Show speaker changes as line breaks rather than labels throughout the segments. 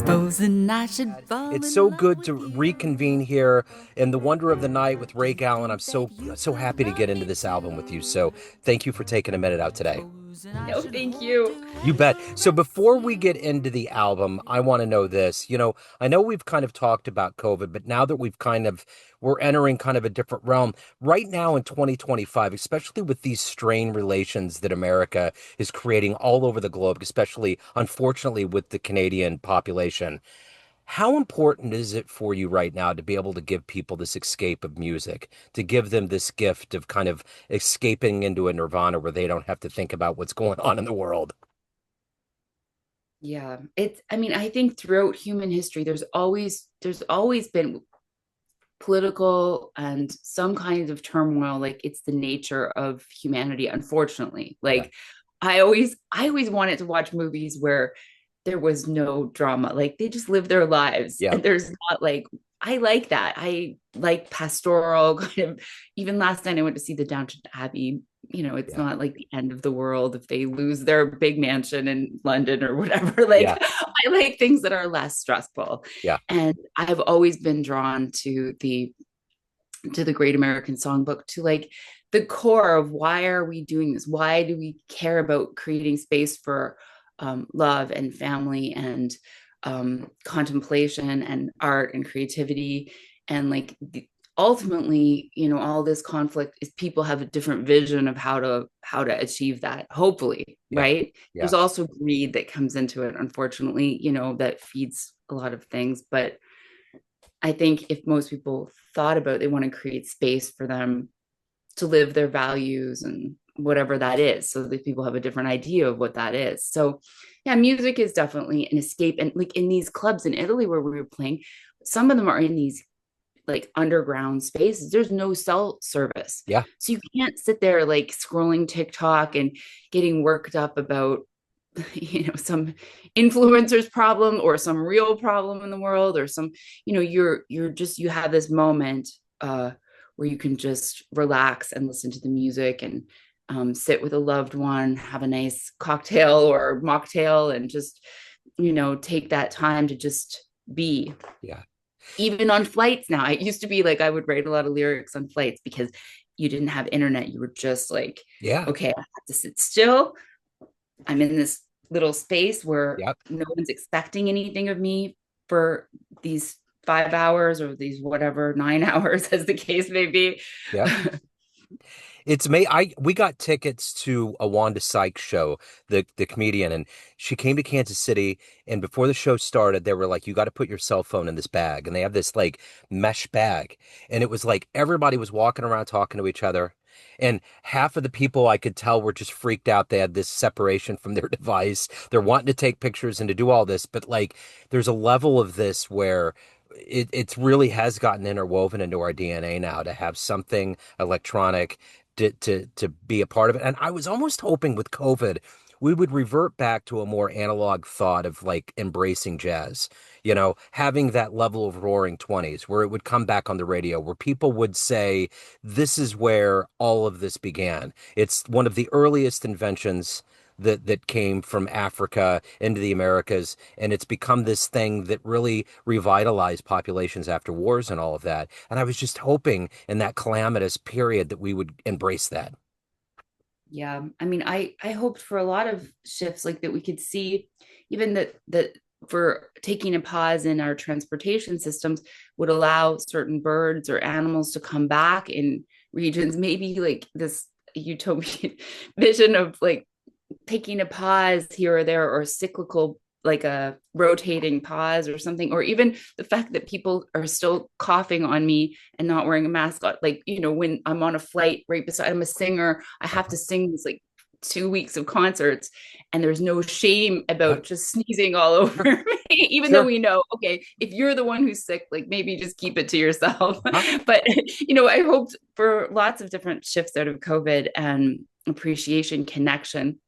Supposing I should fall
It's
in
so
love
good to
with you.
reconvene here in the wonder of the night with Ray
Didn't
Gallen. I'm
think that you
so
could
happy to
love
get into
me
this album with you. So
too.
thank you for taking a minute out today.
Supposing I
No,
should
thank
hold
you.
you
You
and
bet. So
caress
before we get
you.
into the album, I want to know this. I know we've kind of talked about COVID, but now that we're entering kind of a different realm right now in 2025, especially with these strained relations that America is creating all over the globe, especially unfortunately with the Canadian population. How important is it for you right now to be able to give people this escape of music, to give them this gift of kind of escaping into a nirvana where they don't have to think about what's going on in the world?
Yeah, I mean, I think throughout human history, there's always been political and some kind of turmoil. Like it's the nature of humanity, unfortunately.
Yeah.
Like I always wanted to watch movies where there was no drama. Like they just live their lives
Yeah.
and there's not like I like that. I like pastoral kind of even last night I went to see the Downton Abbey. It's
Yeah.
not like the end of the world if they lose their big mansion in London or whatever. Like
Yeah.
I like things that are less stressful.
Yeah.
And I've always been drawn to the Great American Songbook, to like the core of why are we doing this? Why do we care about creating space for love and family and contemplation and art and creativity? And like ultimately, all this conflict is people have a different vision of how to achieve that, hopefully,
Yeah.
right?
Yeah.
There's also greed that comes into it, unfortunately, that feeds a lot of things. But I think if most people thought about it, they want to create space for them to live their values and whatever that is, so that people have a different idea of what that is. So yeah, music is definitely an escape. And like in these clubs in Italy where we were playing, some of them are in these like underground spaces. There's no cell service.
Yeah.
So you can't sit there like scrolling TikTok and getting worked up about some influencer's problem or some real problem in the world, or some you have this moment where you can just relax and listen to the music and sit with a loved one, have a nice cocktail or mocktail, and just take that time to just be.
Yeah.
Even on flights now, it used to be like I would write a lot of lyrics on flights because you didn't have internet. You were just like,
Yeah.
okay, I have to sit still. I'm in this little space where
Yep.
no one's expecting anything of me for these 5 hours or these whatever 9 hours, as the case may be.
Yep. It's me. We got tickets to a Wanda Sykes show, the comedian, and she came to Kansas City. And before the show started, they were like, "You got to put your cell phone in this bag," and they have this like mesh bag, and it was like everybody was walking around talking to each other, and half of the people I could tell were just freaked out. They had this separation from their device. They're wanting to take pictures and to do all this, but like, there's a level of this where it really has gotten interwoven into our DNA now to have something electronic to be a part of it. And I was almost hoping with COVID we would revert back to a more analog thought of like embracing jazz, having that level of roaring 20s where it would come back on the radio, where people would say, this is where all of this began. It's one of the earliest inventions that came from Africa into the Americas, and it's become this thing that really revitalized populations after wars and all of that. And I was just hoping in that calamitous period that we would embrace that.
Yeah, I mean, I hoped for a lot of shifts like that we could see, even that for taking a pause in our transportation systems would allow certain birds or animals to come back in regions, maybe like this utopian vision of like taking a pause here or there, or cyclical, like a rotating pause or something, or even the fact that people are still coughing on me and not wearing a mask. Like, when I'm on a flight right beside, I'm a singer, I have to sing this like 2 weeks of concerts, and there's no shame
Yeah,
about just sneezing all over me, even though
sure.
we know, okay, if you're the one who's sick, like maybe just keep it to yourself.
Huh?
But I hoped for lots of different shifts out of COVID and appreciation, connection.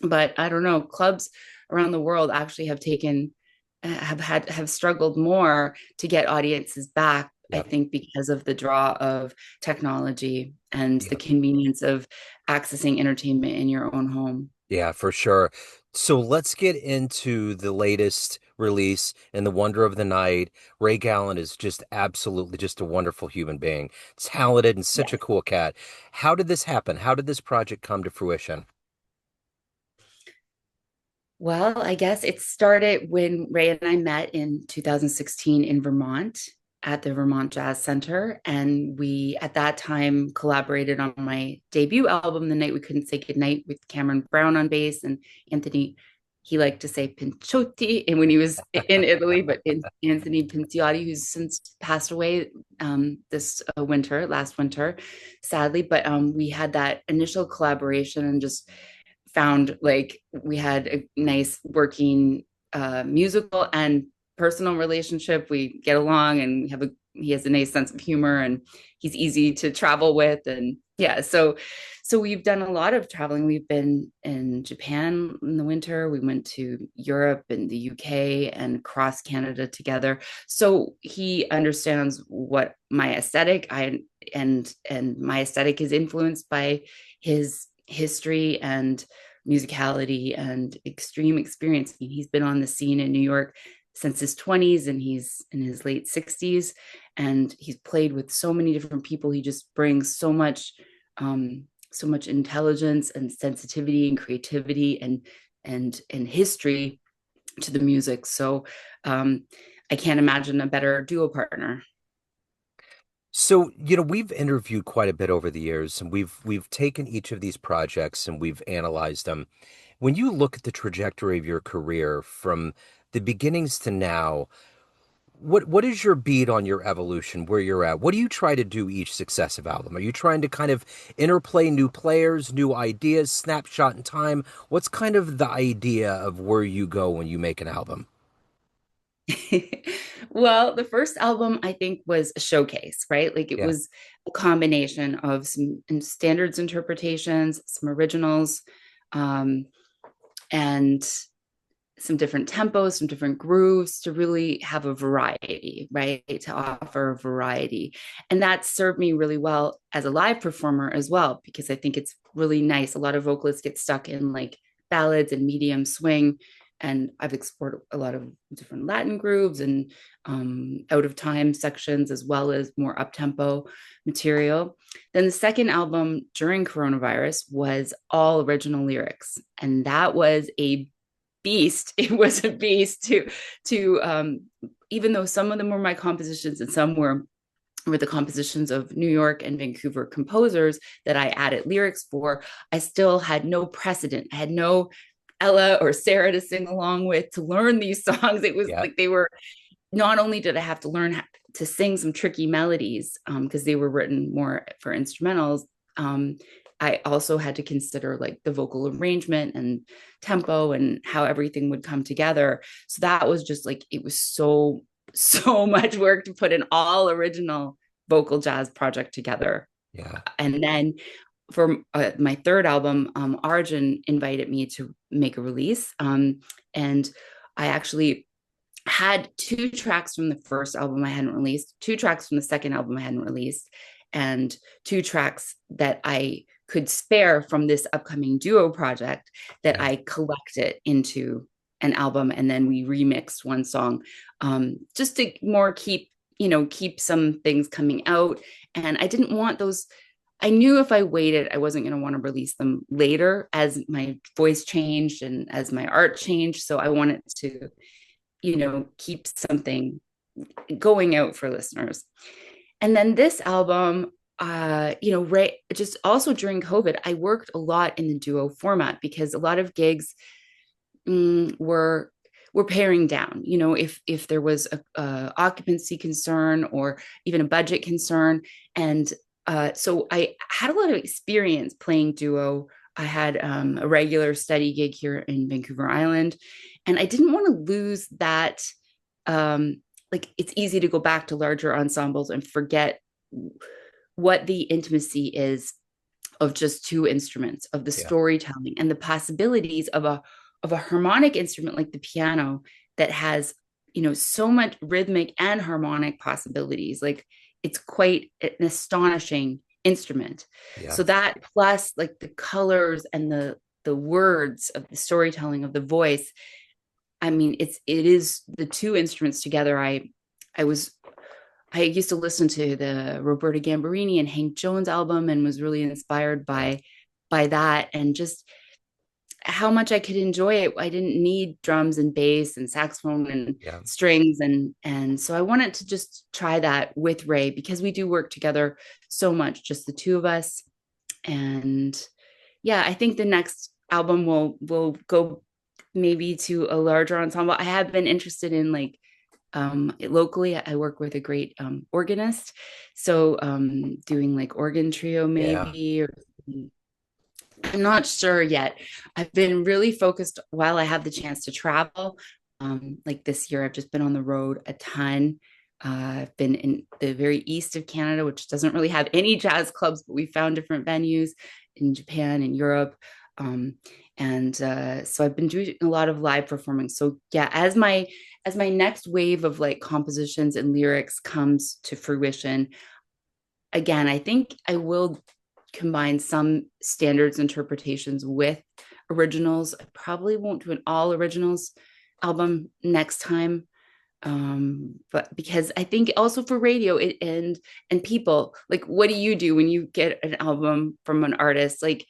But I don't know, clubs around the world actually have struggled more to get audiences back, I
Yeah.
think, because of the draw of technology and the
Yeah.
convenience of accessing entertainment in your own home.
Yeah, for sure. So let's get into the latest release In the Wonder of the Night. Ray Gallen is just absolutely just a wonderful human being, talented and such a
Yes.
cool cat. How did this happen? How did this project come to fruition?
Well, I guess it started when Ray and I met in 2016 in Vermont at the Vermont Jazz Center. And we, at that time, collaborated on my debut album, The Night We Couldn't Say Goodnight, with Cameron Brown on bass and Anthony, he liked to say Pinciotti, and when he was in Italy, but Anthony Pinciotti, who's since passed away this last winter, sadly. But we had that initial collaboration and just found like we had a nice working musical and personal relationship. We get along, and he has a nice sense of humor, and he's easy to travel with. And yeah, so we've done a lot of traveling. We've been in Japan in the winter. We went to Europe and the UK and across Canada together. So he understands what my aesthetic and my aesthetic is influenced by his history and musicality and extreme experience. I mean, he's been on the scene in New York since his 20s, and he's in his late 60s, and he's played with so many different people. He just brings so much intelligence and sensitivity and creativity and history to the music. So I can't imagine a better duo partner.
So, we've interviewed quite a bit over the years, and we've taken each of these projects and we've analyzed them. When you look at the trajectory of your career from the beginnings to now, what is your beat on your evolution, where you're at? What do you try to do each successive album? Are you trying to kind of interplay new players, new ideas, snapshot in time? What's kind of the idea of where you go when you make an album?
Well, the first album I think was a showcase, right? Like it
Yeah.
was a combination of some standards interpretations, some originals, um, and some different tempos, some different grooves to really have a variety, right? To offer a variety. And that served me really well as a live performer as well, because I think it's really nice. A lot of vocalists get stuck in like ballads and medium swing. And I've explored a lot of different Latin grooves and out of time sections, as well as more up tempo material. Then the second album during coronavirus was all original lyrics. And that was a beast. It was a beast to even though some of them were my compositions and some were the compositions of New York and Vancouver composers that I added lyrics for, I still had no precedent. I had no Ella or Sarah to sing along with to learn these songs. It was
Yeah.
like they were, not only did I have to learn to sing some tricky melodies because they were written more for instrumentals, I also had to consider like the vocal arrangement and tempo and how everything would come together. So that was just like, it was so much work to put an all original vocal jazz project together.
Yeah.
And then for my third album, Arjun invited me to make a release. And I actually had 2 tracks from the first album I hadn't released, 2 tracks from the second album I hadn't released, and 2 tracks that I could spare from this upcoming duo project that
Yeah.
I collected into an album. And then we remixed one song just to more keep some things coming out. And I didn't want those. I knew if I waited, I wasn't going to want to release them later as my voice changed and as my art changed. So I wanted to, keep something going out for listeners. And then this album, Ray, just also during COVID, I worked a lot in the duo format because a lot of gigs were paring down. If there was a occupancy concern or even a budget concern, and so I had a lot of experience playing duo. I had a regular steady gig here in Vancouver Island, and I didn't want to lose that. Like it's easy to go back to larger ensembles and forget what the intimacy is of just 2 instruments, of the storytelling and the possibilities of a harmonic instrument like the piano that has, so much rhythmic and harmonic possibilities. Like it's quite an astonishing instrument.
Yeah.
So that plus like the colors and the words of the storytelling of the voice, I mean, it is the two instruments together. I was I used to listen to the Roberta Gambarini and Hank Jones album and was really inspired
Yeah.
by that, and just how much I could enjoy it. I didn't need drums and bass and saxophone and
Yeah.
strings, and so I wanted to just try that with Ray because we do work together so much, just the two of us. And yeah, I think the next album will go maybe to a larger ensemble. I have been interested in like locally I work with a great organist, so doing like organ trio
Yeah.
maybe, or I'm not sure yet. I've been really focused while I have the chance to travel. Like this year, I've just been on the road a ton. I've been in the very east of Canada, which doesn't really have any jazz clubs, but we found different venues in Japan and Europe. Um, and so I've been doing a lot of live performing. So yeah, as my next wave of like compositions and lyrics comes to fruition, again, I think I will combine some standards interpretations with originals. I probably won't do an all originals album next time. But because I think also for radio and people, like what do you do when you get an album from an artist? Like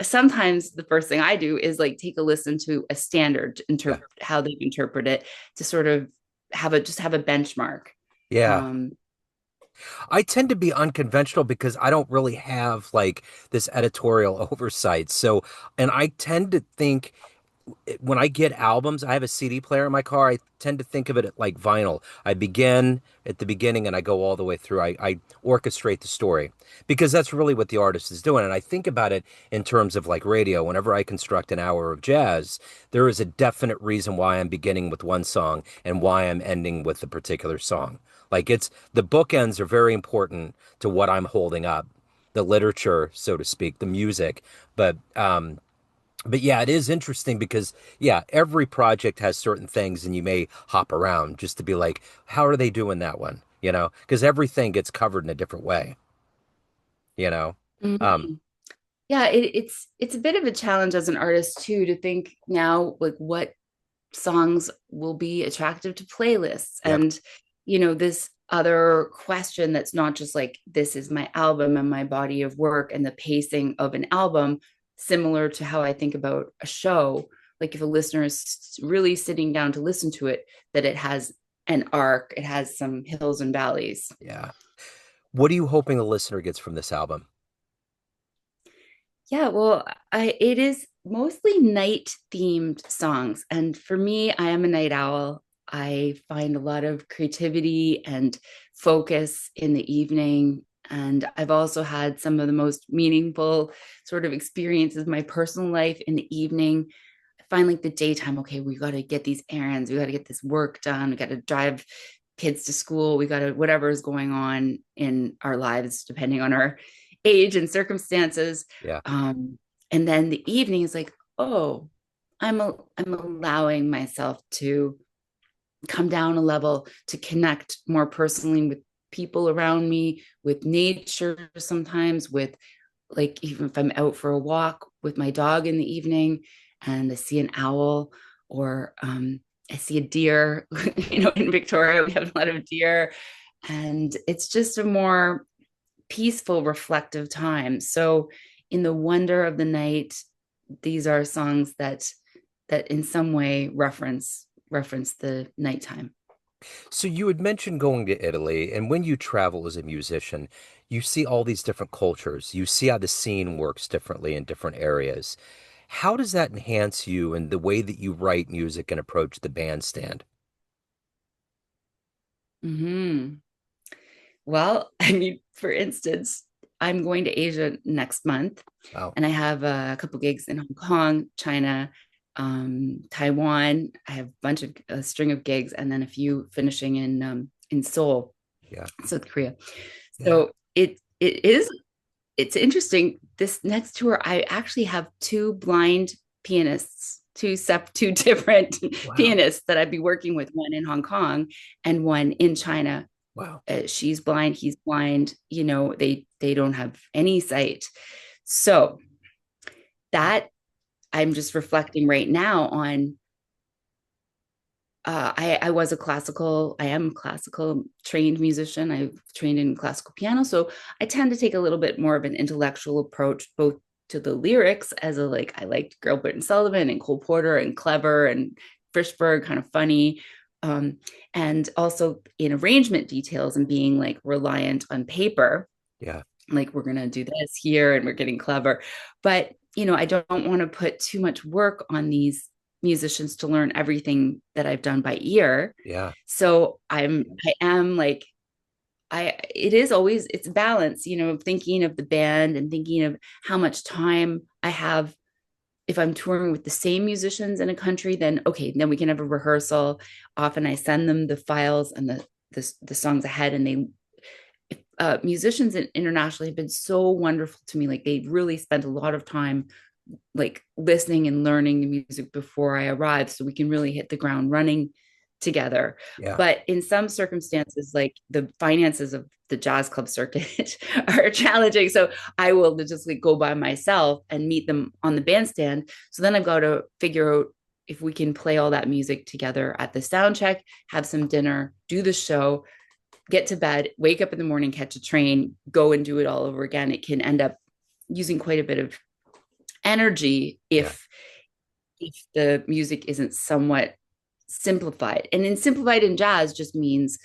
sometimes the first thing I do is like take a listen to a standard
Yeah.
how they interpret it, to sort of have a benchmark.
Yeah.
Um,
I tend to be unconventional because I don't really have like this editorial oversight. So, and I tend to think when I get albums, I have a CD player in my car. I tend to think of it like vinyl. I begin at the beginning and I go all the way through. I orchestrate the story because that's really what the artist is doing. And I think about it in terms of like radio. Whenever I construct an hour of jazz, there is a definite reason why I'm beginning with one song and why I'm ending with a particular song. Like it's the bookends are very important to what I'm holding up, the literature, so to speak, the music. But yeah, it is interesting because yeah, every project has certain things and you may hop around just to be like, how are they doing that one? You know, because everything gets covered in a different way, you know. Um,
mhm. Yeah, it's a bit of a challenge as an artist too, to think now like what songs will be attractive to playlists,
yep.
and this other question that's not just like this is my album and my body of work and the pacing of an album, similar to how I think about a show. Like if a listener is really sitting down to listen to it, that it has an arc, it has some hills and valleys.
Yeah. What are you hoping the listener gets from this album?
Yeah, well, it is mostly night themed songs. And for me, I am a night owl. I find a lot of creativity and focus in the evening. And I've also had some of the most meaningful sort of experiences in my personal life in the evening. I find like the daytime, okay, we got to get these errands, we got to get this work done, we got to drive kids to school, we got to whatever is going on in our lives, depending on our age and circumstances.
Yeah.
um, and then the evening is like, oh, I'm allowing myself to come down a level, to connect more personally with people around me, with nature, sometimes with, like, even if I'm out for a walk with my dog in the evening and I see an owl, or I see a deer. In Victoria we have a lot of deer, and it's just a more peaceful, reflective time. So, in the wonder of the night, these are songs that in some way reference the nighttime.
So you had mentioned going to Italy, and when you travel as a musician, you see all these different cultures. You see how the scene works differently in different areas. How does that enhance you and the way that you write music and approach the bandstand?
Hmm. Well, I mean, for instance, I'm going to Asia next month,
Wow.
and I have a couple gigs in Hong Kong, China, Taiwan. I have a string of gigs, and then a few finishing in Seoul,
Yeah.
South Korea.
Yeah.
So it's interesting. This next tour, I actually have two blind pianists, two different
Wow.
pianists that I'd be working with, one in Hong Kong and one in China.
Wow.
She's blind, he's blind. They don't have any sight. So that I'm just reflecting right now on I was I am a classical trained musician. I've trained in classical piano. So I tend to take a little bit more of an intellectual approach, both to the lyrics as a like, I liked Gilbert and Sullivan and Cole Porter and Clever and Frischberg, kind of funny. Um, and also in arrangement details and being like reliant on paper.
Yeah.
Like we're going to do this here and we're getting clever. But, I don't want to put too much work on these musicians to learn everything that I've done by ear.
Yeah.
So I am like, it is always, it's balance, thinking of the band and thinking of how much time I have. If I'm touring with the same musicians in a country, then okay, then we can have a rehearsal. Often I send them the files and the songs ahead, and they musicians internationally have been so wonderful to me. Like they really spent a lot of time like listening and learning the music before I arrived, so we can really hit the ground running together.
Yeah.
But in some circumstances, like the finances of the jazz club circuit are challenging. So I will just like go by myself and meet them on the bandstand. So then I've got to figure out if we can play all that music together at the sound check, have some dinner, do the show, get to bed, wake up in the morning, catch a train, go and do it all over again. It can end up using quite a bit of energy if the music isn't somewhat simplified. And then simplified in jazz just means,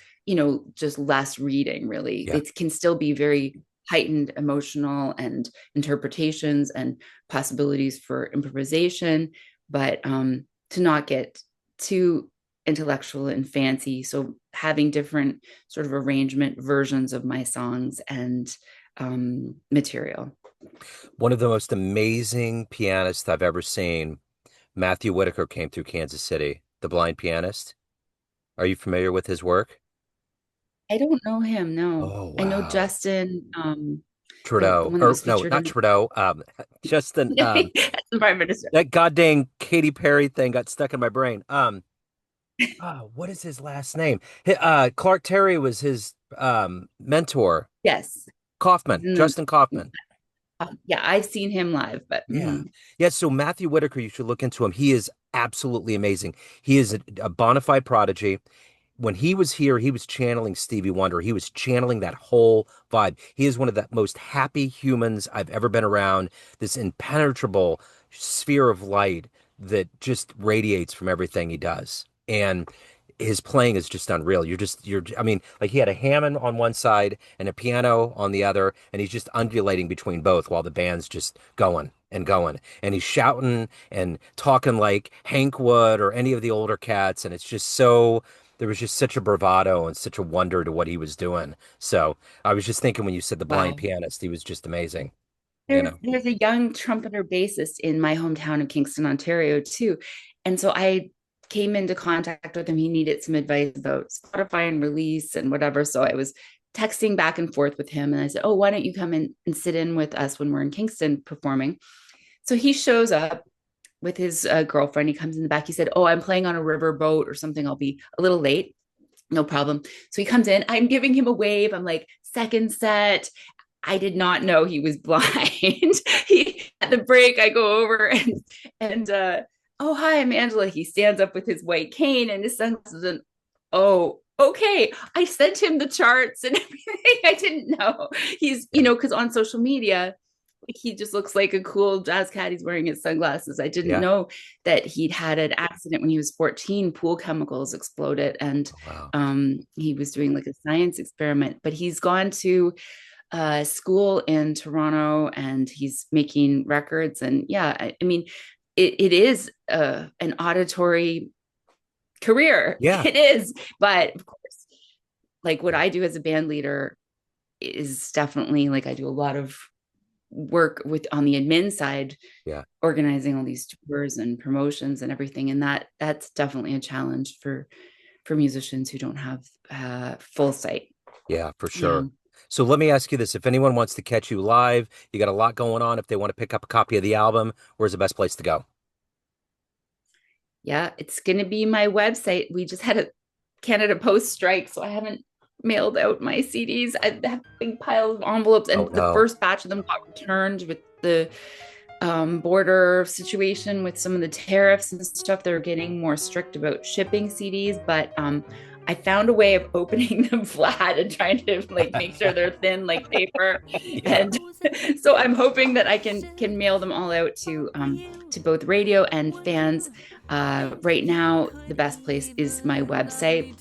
just less reading, really.
Yeah.
It can still be very heightened emotional and interpretations and possibilities for improvisation, but to not get too intellectual and fancy. So having different sort of arrangement versions of my songs and material.
One of the most amazing pianists I've ever seen, Matthew Whitaker, came through Kansas City, the blind pianist. Are you familiar with his work?
I don't know him, no.
Oh,
I know
wow.
Justin, the
Trudeau,
one that
or
was
no,
featured
not
in
Trudeau. Justin,
the Prime Minister.
that goddamn Katy Perry thing got stuck in my brain. What is his last name? Clark Terry was his mentor.
Yes.
Kaufman, Justin Kaufman.
Yeah, I've seen him live, but
Yeah. Yeah. So Matthew Whitaker, you should look into him. He is absolutely amazing. He is a bona fide prodigy. When he was here, he was channeling Stevie Wonder. He was channeling that whole vibe. He is one of the most happy humans I've ever been around. This impenetrable sphere of light that just radiates from everything he does. And his playing is just unreal. I mean, like he had a Hammond on one side and a piano on the other, and he's just undulating between both while the band's just going and going. And he's shouting and talking like Hank would or any of the older cats. And it's just so, there was just such a bravado and such a wonder to what he was doing. So I was just thinking when you said the blind
wow.
pianist, he was just amazing,
There's a young trumpeter bassist in my hometown of Kingston, Ontario, too. And so I came into contact with him. He needed some advice about Spotify and release and whatever. So I was texting back and forth with him. And I said, oh, why don't you come in and sit in with us when we're in Kingston performing? So he shows up with his girlfriend. He comes in the back. He said, oh, I'm playing on a river boat or something. I'll be a little late. No problem. So he comes in. I'm giving him a wave. I'm like, second set. I did not know he was blind. At the break, I go over and oh, hi, I'm Angela. He stands up with his white cane and his sunglasses, and oh, okay. I sent him the charts and everything. I didn't know. He's, because on social media, he just looks like a cool jazz cat. He's wearing his sunglasses. I didn't know that he'd had an accident when he was 14. Pool chemicals exploded, and he was doing like a science experiment. But he's gone to school in Toronto and he's making records. And yeah, I mean, it is an auditory career.
Yeah.
It is. But of course, like what I do as a band leader is definitely like I do a lot of work with on the admin side, organizing all these tours and promotions and everything. And that's definitely a challenge for musicians who don't have full sight.
Yeah, for sure. So let me ask you this. If anyone wants to catch you live, you got a lot going on. If they want to pick up a copy of the album, where's the best place to go?
Yeah, it's going to be my website. We just had a Canada Post strike, so I haven't mailed out my CDs. I have a big pile of envelopes, and the first batch of them got returned with the border situation with some of the tariffs and stuff. They're getting more strict about shipping CDs, but I found a way of opening them flat and trying to like make sure they're thin like paper.
Yeah.
And so I'm hoping that I can mail them all out to both radio and fans. Right now, the best place is my website.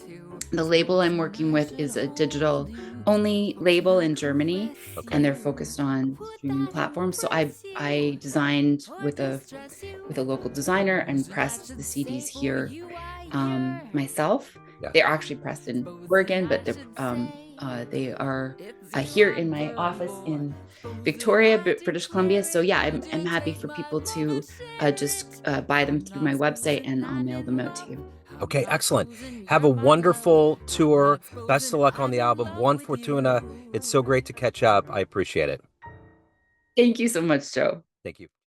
The label I'm working with is a digital only label in Germany,
Okay.
and they're focused on streaming platforms. So I designed with a local designer and pressed the CDs here myself.
Yeah.
They're actually pressed in Oregon, but they are here in my office in Victoria, British Columbia. So yeah, I'm happy for people to just buy them through my website, and I'll mail them out to you.
Okay, excellent. Have a wonderful tour. Best of luck on the album. One Fortuna. It's so great to catch up. I appreciate it.
Thank you so much, Joe.
Thank you.